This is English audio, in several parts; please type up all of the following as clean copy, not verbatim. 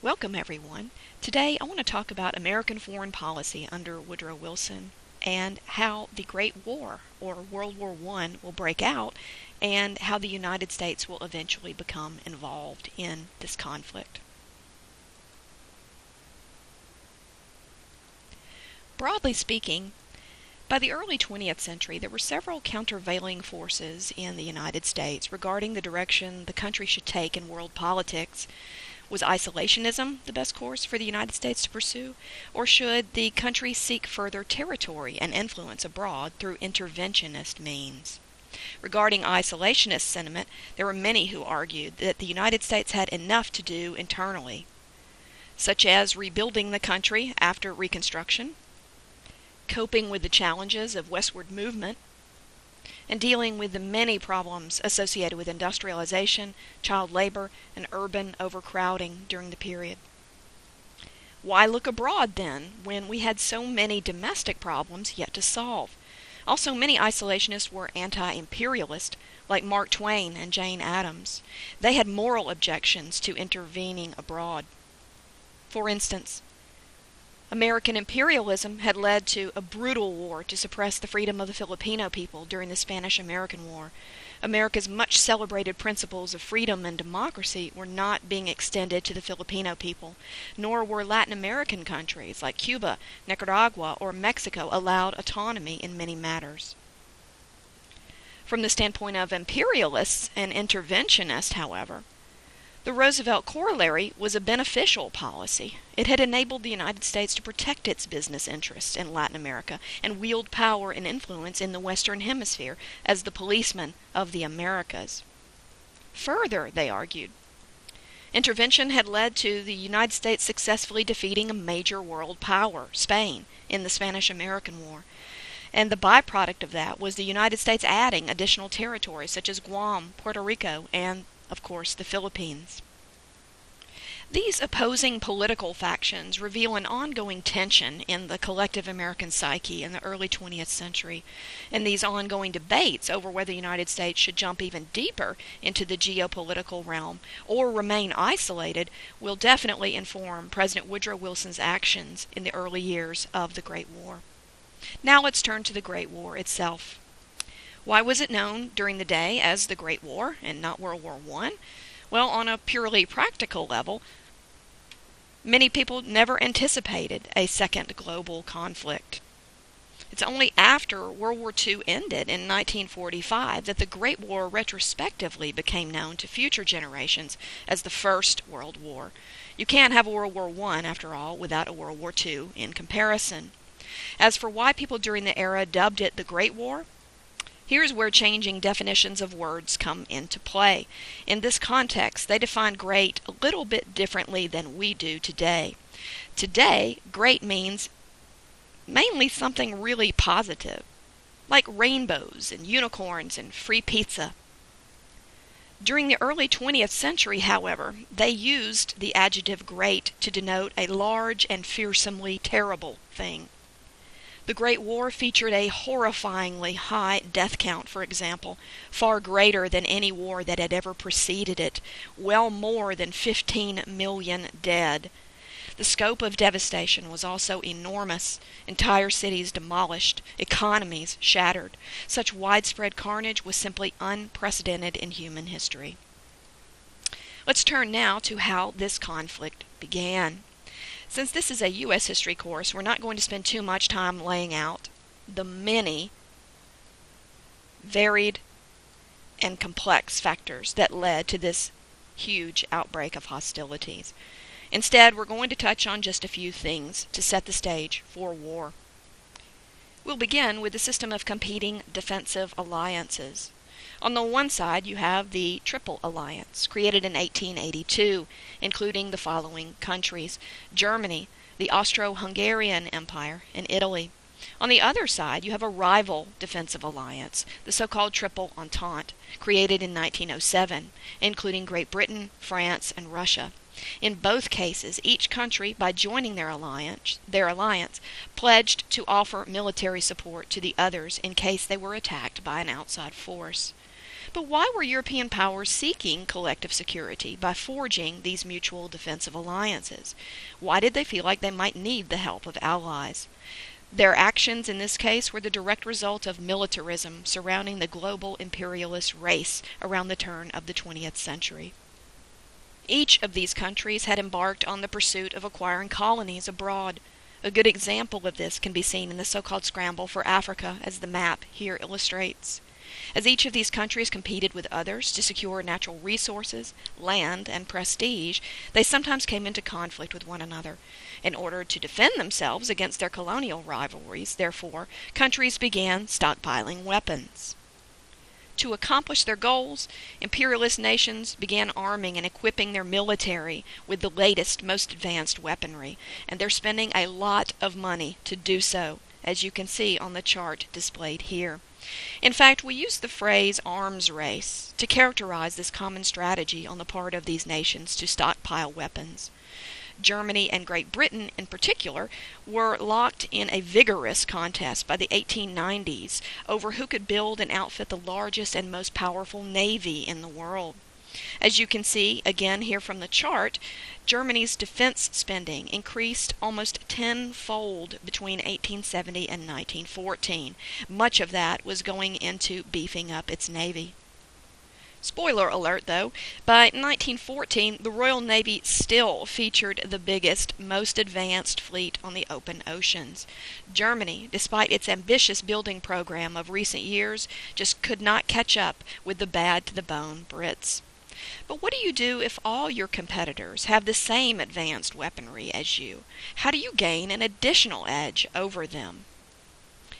Welcome, everyone. Today I want to talk about American foreign policy under Woodrow Wilson and how the Great War, or World War I, will break out and how the United States will eventually become involved in this conflict. Broadly speaking, by the early 20th century, there were several countervailing forces in the United States regarding the direction the country should take in world politics. Was isolationism the best course for the United States to pursue, or should the country seek further territory and influence abroad through interventionist means? Regarding isolationist sentiment, there were many who argued that the United States had enough to do internally, such as rebuilding the country after Reconstruction, coping with the challenges of Westward Movement, and dealing with the many problems associated with industrialization, child labor, and urban overcrowding during the period. Why look abroad, then, when we had so many domestic problems yet to solve? Also, many isolationists were anti-imperialist, like Mark Twain and Jane Addams. They had moral objections to intervening abroad. For instance, American imperialism had led to a brutal war to suppress the freedom of the Filipino people during the Spanish-American War. America's much celebrated principles of freedom and democracy were not being extended to the Filipino people, nor were Latin American countries like Cuba, Nicaragua, or Mexico allowed autonomy in many matters. From the standpoint of imperialists and interventionists, however, the Roosevelt corollary was a beneficial policy. It had enabled the United States to protect its business interests in Latin America and wield power and influence in the Western Hemisphere as the policeman of the Americas. Further, they argued, intervention had led to the United States successfully defeating a major world power, Spain, in the Spanish-American War. And the byproduct of that was the United States adding additional territories such as Guam, Puerto Rico, and of course, the Philippines. These opposing political factions reveal an ongoing tension in the collective American psyche in the early 20th century, and these ongoing debates over whether the United States should jump even deeper into the geopolitical realm or remain isolated will definitely inform President Woodrow Wilson's actions in the early years of the Great War. Now let's turn to the Great War itself. Why was it known during the day as the Great War and not World War I? Well, on a purely practical level, many people never anticipated a second global conflict. It's only after World War II ended in 1945 that the Great War retrospectively became known to future generations as the First World War. You can't have a World War I, after all, without a World War II in comparison. As for why people during the era dubbed it the Great War, here's where changing definitions of words come into play. In this context, they define great a little bit differently than we do today. Today, great means mainly something really positive, like rainbows and unicorns and free pizza. During the early 20th century, however, they used the adjective great to denote a large and fearsomely terrible thing. The Great War featured a horrifyingly high death count, for example, far greater than any war that had ever preceded it, well more than 15 million dead. The scope of devastation was also enormous. Entire cities demolished, economies shattered. Such widespread carnage was simply unprecedented in human history. Let's turn now to how this conflict began. Since this is a U.S. history course, we're not going to spend too much time laying out the many varied and complex factors that led to this huge outbreak of hostilities. Instead, we're going to touch on just a few things to set the stage for war. We'll begin with the system of competing defensive alliances. On the one side, you have the Triple Alliance, created in 1882, including the following countries: Germany, the Austro-Hungarian Empire, and Italy. On the other side, you have a rival defensive alliance, the so-called Triple Entente, created in 1907, including Great Britain, France, and Russia. In both cases, each country, by joining their alliance, pledged to offer military support to the others in case they were attacked by an outside force. But why were European powers seeking collective security by forging these mutual defensive alliances? Why did they feel like they might need the help of allies? Their actions in this case were the direct result of militarism surrounding the global imperialist race around the turn of the 20th century. Each of these countries had embarked on the pursuit of acquiring colonies abroad. A good example of this can be seen in the so-called scramble for Africa, as the map here illustrates. As each of these countries competed with others to secure natural resources, land, and prestige, they sometimes came into conflict with one another. In order to defend themselves against their colonial rivalries, therefore, countries began stockpiling weapons. To accomplish their goals, imperialist nations began arming and equipping their military with the latest, most advanced weaponry, and they're spending a lot of money to do so, as you can see on the chart displayed here. In fact, we use the phrase arms race to characterize this common strategy on the part of these nations to stockpile weapons. Germany and Great Britain, in particular, were locked in a vigorous contest by the 1890s over who could build and outfit the largest and most powerful navy in the world. As you can see, again here from the chart, Germany's defense spending increased almost tenfold between 1870 and 1914. Much of that was going into beefing up its navy. Spoiler alert, though, by 1914, the Royal Navy still featured the biggest, most advanced fleet on the open oceans. Germany, despite its ambitious building program of recent years, just could not catch up with the bad-to-the-bone Brits. But what do you do if all your competitors have the same advanced weaponry as you? How do you gain an additional edge over them?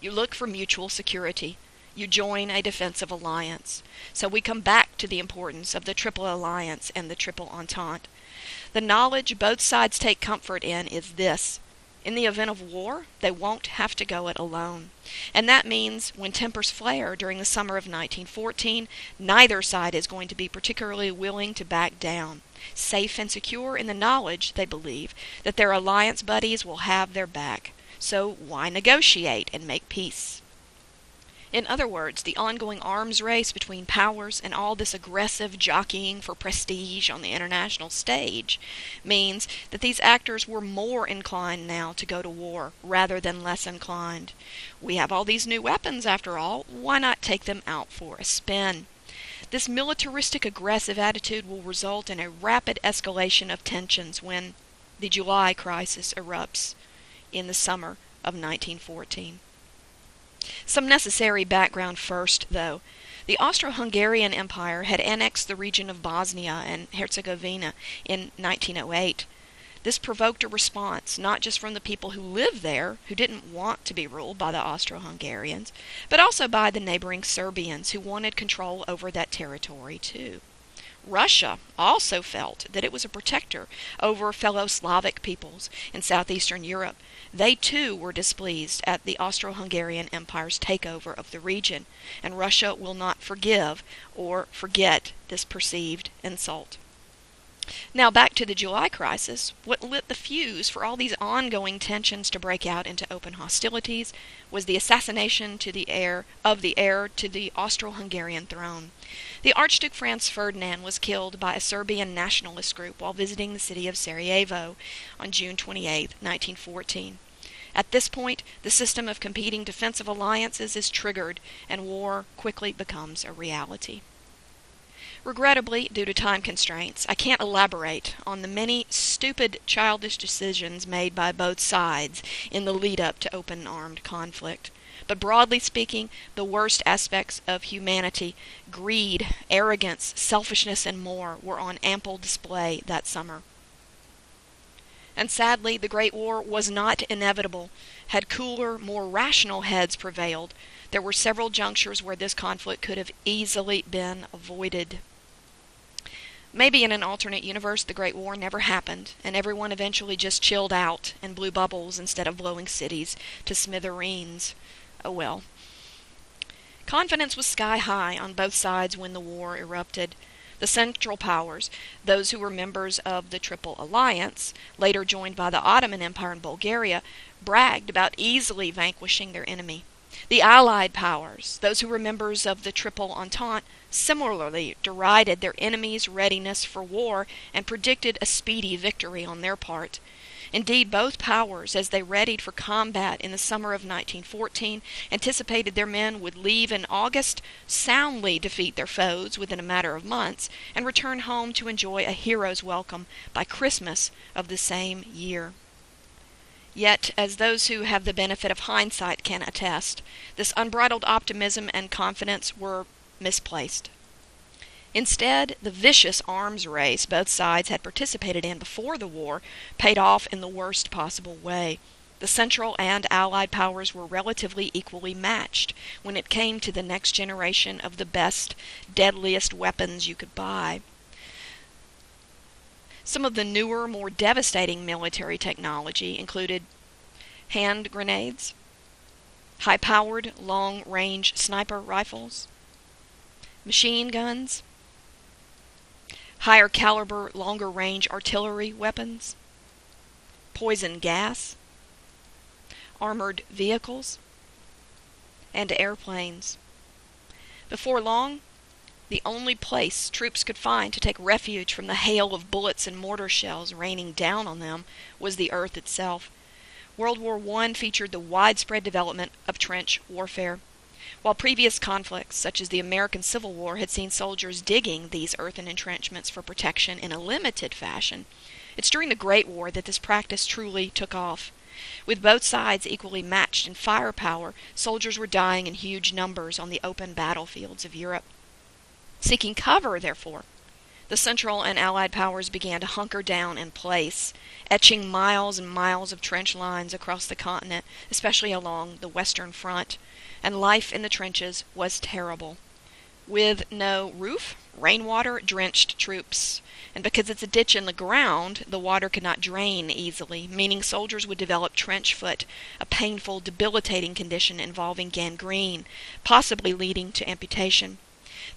You look for mutual security. You join a defensive alliance. So we come back to the importance of the Triple Alliance and the Triple Entente. The knowledge both sides take comfort in is this: in the event of war, they won't have to go it alone. And that means when tempers flare during the summer of 1914, neither side is going to be particularly willing to back down, safe and secure in the knowledge, they believe, that their alliance buddies will have their back. So why negotiate and make peace? In other words, the ongoing arms race between powers and all this aggressive jockeying for prestige on the international stage means that these actors were more inclined now to go to war rather than less inclined. We have all these new weapons after all, why not take them out for a spin? This militaristic aggressive attitude will result in a rapid escalation of tensions when the July crisis erupts in the summer of 1914. Some necessary background first, though. The Austro-Hungarian Empire had annexed the region of Bosnia and Herzegovina in 1908. This provoked a response, not just from the people who lived there, who didn't want to be ruled by the Austro-Hungarians, but also by the neighboring Serbians, who wanted control over that territory too. Russia also felt that it was a protector over fellow Slavic peoples in southeastern Europe. They too were displeased at the Austro-Hungarian Empire's takeover of the region, and Russia will not forgive or forget this perceived insult. Now back to the July crisis. What lit the fuse for all these ongoing tensions to break out into open hostilities was the assassination of the heir to the Austro-Hungarian throne. The Archduke Franz Ferdinand was killed by a Serbian nationalist group while visiting the city of Sarajevo on June 28, 1914. At this point, the system of competing defensive alliances is triggered, and war quickly becomes a reality. Regrettably, due to time constraints, I can't elaborate on the many stupid, childish decisions made by both sides in the lead-up to open armed conflict. But broadly speaking, the worst aspects of humanity, greed, arrogance, selfishness, and more, were on ample display that summer. And sadly, the Great War was not inevitable. Had cooler, more rational heads prevailed, there were several junctures where this conflict could have easily been avoided. Maybe in an alternate universe the Great War never happened, and everyone eventually just chilled out and blew bubbles instead of blowing cities to smithereens. Oh well. Confidence was sky high on both sides when the war erupted. The Central Powers, those who were members of the Triple Alliance, later joined by the Ottoman Empire and Bulgaria, bragged about easily vanquishing their enemy. The Allied powers, those who were members of the Triple Entente, similarly derided their enemies' readiness for war and predicted a speedy victory on their part. Indeed, both powers, as they readied for combat in the summer of 1914, anticipated their men would leave in August, soundly defeat their foes within a matter of months, and return home to enjoy a hero's welcome by Christmas of the same year. Yet, as those who have the benefit of hindsight can attest, this unbridled optimism and confidence were misplaced. Instead, the vicious arms race both sides had participated in before the war paid off in the worst possible way. The Central and Allied powers were relatively equally matched when it came to the next generation of the best, deadliest weapons you could buy. Some of the newer, more devastating military technology included hand grenades, high-powered, long-range sniper rifles, machine guns, higher caliber, longer range artillery weapons, poison gas, armored vehicles, and airplanes. Before long, the only place troops could find to take refuge from the hail of bullets and mortar shells raining down on them was the earth itself. World War I featured the widespread development of trench warfare. While previous conflicts, such as the American Civil War, had seen soldiers digging these earthen entrenchments for protection in a limited fashion, it's during the Great War that this practice truly took off. With both sides equally matched in firepower, soldiers were dying in huge numbers on the open battlefields of Europe. Seeking cover, therefore, the Central and Allied powers began to hunker down in place, etching miles and miles of trench lines across the continent, especially along the Western Front, and life in the trenches was terrible. With no roof, rainwater drenched troops, and because it's a ditch in the ground, the water could not drain easily, meaning soldiers would develop trench foot, a painful, debilitating condition involving gangrene, possibly leading to amputation.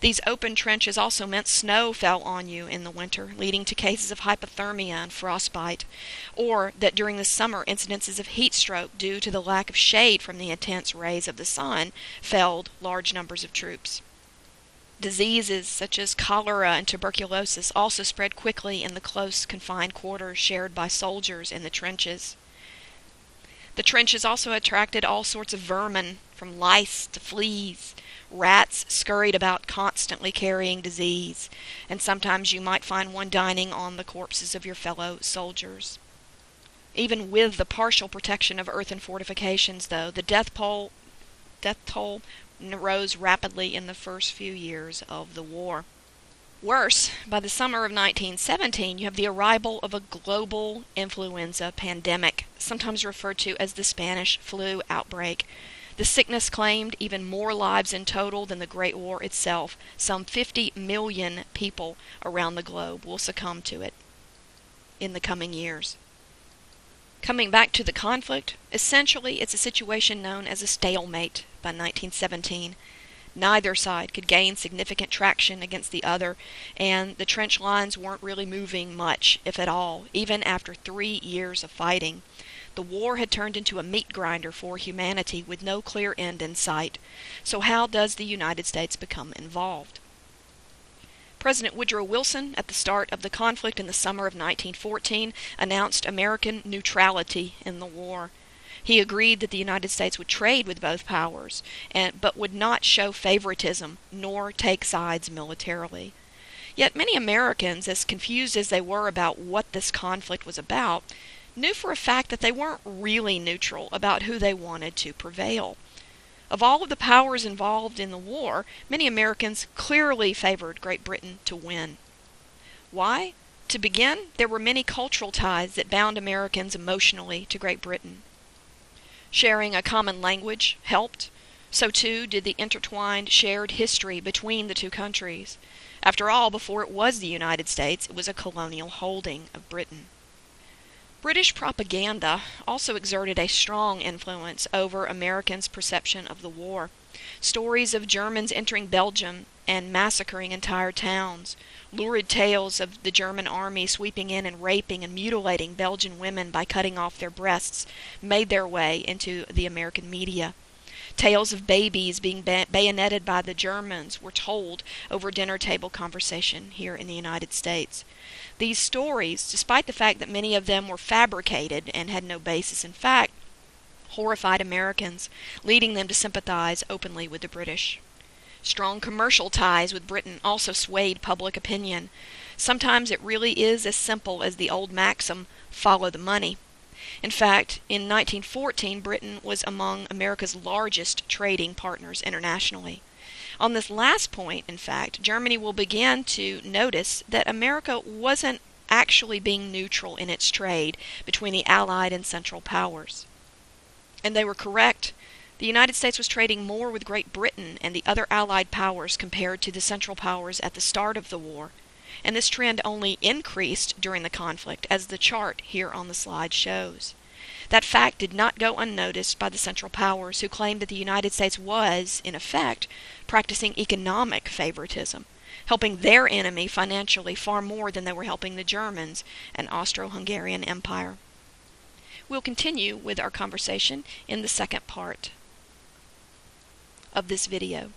These open trenches also meant snow fell on you in the winter, leading to cases of hypothermia and frostbite, or that during the summer incidences of heat stroke due to the lack of shade from the intense rays of the sun felled large numbers of troops. Diseases such as cholera and tuberculosis also spread quickly in the close, confined quarters shared by soldiers in the trenches. The trenches also attracted all sorts of vermin, from lice to fleas. Rats scurried about constantly carrying disease, and sometimes you might find one dining on the corpses of your fellow soldiers. Even with the partial protection of earthen fortifications, though, the death toll rose rapidly in the first few years of the war. Worse, by the summer of 1917, you have the arrival of a global influenza pandemic, sometimes referred to as the Spanish flu outbreak. The sickness claimed even more lives in total than the Great War itself. Some 50 million people around the globe will succumb to it in the coming years. Coming back to the conflict, essentially it's a situation known as a stalemate by 1917. Neither side could gain significant traction against the other, and the trench lines weren't really moving much, if at all, even after 3 years of fighting. The war had turned into a meat grinder for humanity with no clear end in sight. So how does the United States become involved? President Woodrow Wilson, at the start of the conflict in the summer of 1914, announced American neutrality in the war. He agreed that the United States would trade with both powers, but would not show favoritism nor take sides militarily. Yet many Americans, as confused as they were about what this conflict was about, knew for a fact that they weren't really neutral about who they wanted to prevail. Of all of the powers involved in the war, many Americans clearly favored Great Britain to win. Why? To begin, there were many cultural ties that bound Americans emotionally to Great Britain. Sharing a common language helped. So too did the intertwined shared history between the two countries. After all, before it was the United States, it was a colonial holding of Britain. British propaganda also exerted a strong influence over Americans' perception of the war. Stories of Germans entering Belgium and massacring entire towns, lurid tales of the German army sweeping in and raping and mutilating Belgian women by cutting off their breasts, made their way into the American media. Tales of babies being bayoneted by the Germans were told over dinner table conversation here in the United States. These stories, despite the fact that many of them were fabricated and had no basis in fact, horrified Americans, leading them to sympathize openly with the British. Strong commercial ties with Britain also swayed public opinion. Sometimes it really is as simple as the old maxim, follow the money. In fact, in 1914, Britain was among America's largest trading partners internationally. On this last point, in fact, Germany will begin to notice that America wasn't actually being neutral in its trade between the Allied and Central powers. And they were correct. The United States was trading more with Great Britain and the other Allied powers compared to the Central powers at the start of the war. And this trend only increased during the conflict, as the chart here on the slide shows. That fact did not go unnoticed by the Central powers, who claimed that the United States was, in effect, practicing economic favoritism, helping their enemy financially far more than they were helping the Germans and Austro-Hungarian Empire. We'll continue with our conversation in the second part of this video.